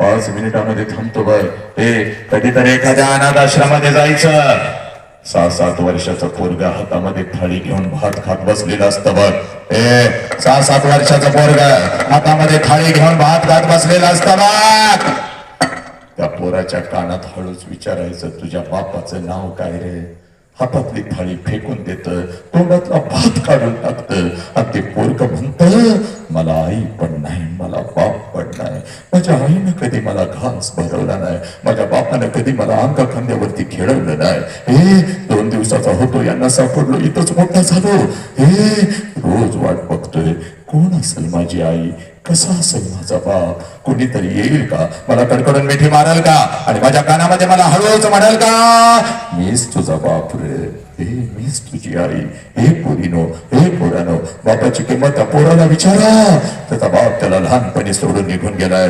5 मिनिटांमध्ये थांबतो बर. कधीतरी एखाद्या अनाथ आश्रमामध्ये जायचं. 6-7 वर्षाचं पोरगा हातामध्ये थाळी घेऊन भात खात बसलेला असतं बघ. 6-7 वर्षाचं पोरगा हातामध्ये थाळी घेऊन भात खात बसलेला असतं बघ. त्या पोराच्या कानात हळूच विचारायचं, तुझ्या बापाचं नाव काय रे? हातातली थाळी फेकून देत, तोंडातला भात काढून टाकत, आणि ते पोरग म्हणत, मला आई पण नाही, मला बाप पण नाही. माझ्या आईनं कधी मला घास भरवला नाही, माझ्या बापानं कधी मला अंगा खांद्यावरती खेळवलं नाही. 2 दिवसाचा होतो, यांना सापडलो, इथंच मोठा झालो. रोज वाट बघतोय, कोण असेल माझी आई, कसा असेल माझा बाप, कोणीतरी येईल का, मला कडकडून मिठी मारेल का, आणि माझ्या कानामध्ये मला हळूच म्हणेल का, मीच तुझा बाप रे, मीच तुझी आई. पोरीनो, पोरानो, बापाची किंमत त्या पोराला विचारा. त्याचा बाप त्याला लहानपणी सोडून निघून गेलाय.